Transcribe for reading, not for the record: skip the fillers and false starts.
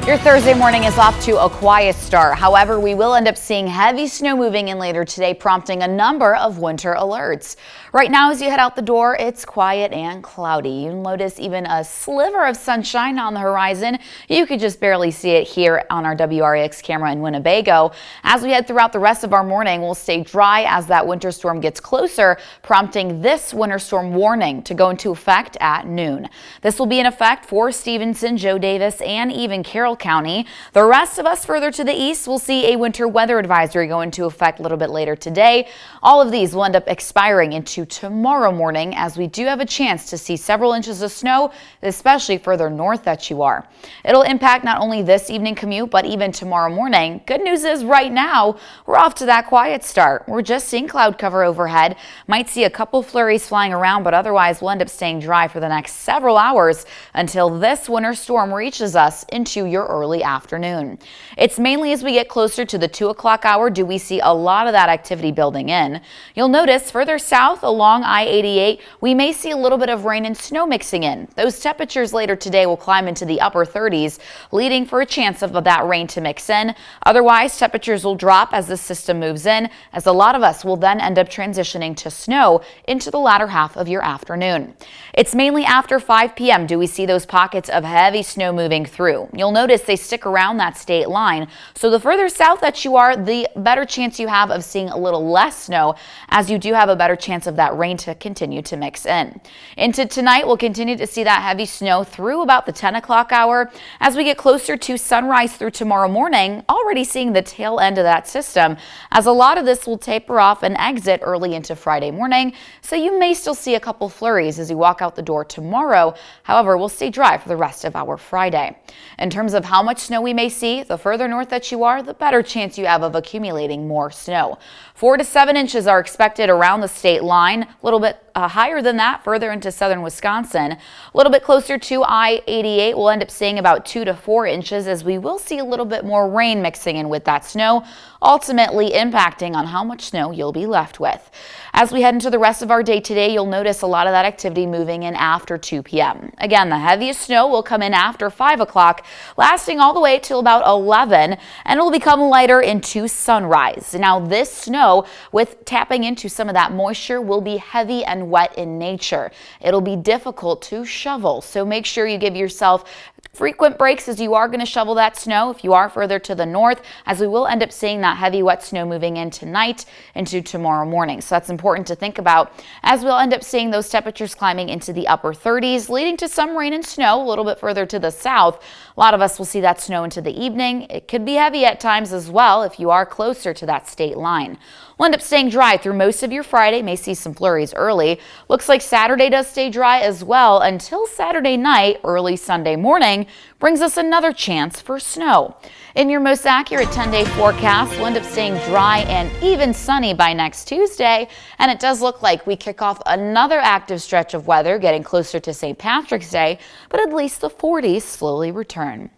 Your Thursday morning is off to a quiet start. However, we will end up seeing heavy snow moving in later today, prompting a number of winter alerts. Right now, as you head out the door, it's quiet and cloudy. You'll notice even a sliver of sunshine on the horizon. You could just barely see it here on our WRAX camera in Winnebago. As we head throughout the rest of our morning, we'll stay dry as that winter storm gets closer, prompting this winter storm warning to go into effect at noon. This will be in effect for Stevenson, Joe Davis, and even Carroll County. The rest of us further to the east will see a winter weather advisory go into effect a little bit later today. All of these will end up expiring into tomorrow morning, as we do have a chance to see several inches of snow, especially further north that you are. It'll impact not only this evening commute, but even tomorrow morning. Good news is right now we're off to that quiet start. We're just seeing cloud cover overhead. Might see a couple flurries flying around, but otherwise we'll end up staying dry for the next several hours until this winter storm reaches us into your early afternoon. It's mainly as we get closer to the 2 o'clock hour do we see a lot of that activity building in. You'll notice further south along I-88 we may see a little bit of rain and snow mixing in. Those temperatures later today will climb into the upper 30s, leading for a chance of that rain to mix in. Otherwise, temperatures will drop as the system moves in, as a lot of us will then end up transitioning to snow into the latter half of your afternoon. It's mainly after 5 p.m. do we see those pockets of heavy snow moving through. You'll notice they stick around that state line, so the further south that you are, the better chance you have of seeing a little less snow, as you do have a better chance of that rain to continue to mix in. Into tonight, we'll continue to see that heavy snow through about the 10 o'clock hour. As we get closer to sunrise through tomorrow morning, already seeing the tail end of that system, as a lot of this will taper off and exit early into Friday morning, so you may still see a couple flurries as you walk out the door tomorrow. However, we'll stay dry for the rest of our Friday. In terms of how much snow we may see, the further north that you are, the better chance you have of accumulating more snow. 4 to 7 inches are expected around the state line, a little bit higher than that further into southern Wisconsin. A little bit closer to I-88, we'll end up seeing about 2 to 4 inches, as we will see a little bit more rain mixing in with that snow, ultimately impacting on how much snow you'll be left with. As we head into the rest of our day today, you'll notice a lot of that activity moving in after 2 p.m. Again, the heaviest snow will come in after 5 o'clock, lasting all the way till about 11, and it will become lighter into sunrise. Now, this snow, with tapping into some of that moisture, will be heavy and wet in nature. It'll be difficult to shovel, so make sure you give yourself frequent breaks as you are going to shovel that snow if you are further to the north, as we will end up seeing that heavy wet snow moving in tonight into tomorrow morning. So that's important to think about, as we'll end up seeing those temperatures climbing into the upper 30s, leading to some rain and snow a little bit further to the south. A lot of us will see that snow into the evening. It could be heavy at times as well if you are closer to that state line. We'll end up staying dry through most of your Friday. May see some flurries early. Looks like Saturday does stay dry as well until Saturday night. Early Sunday morning brings us another chance for snow. In your most accurate 10-day forecast, we'll end up staying dry and even sunny by next Tuesday. And it does look like we kick off another active stretch of weather, getting closer to St. Patrick's Day, but at least the 40s slowly return.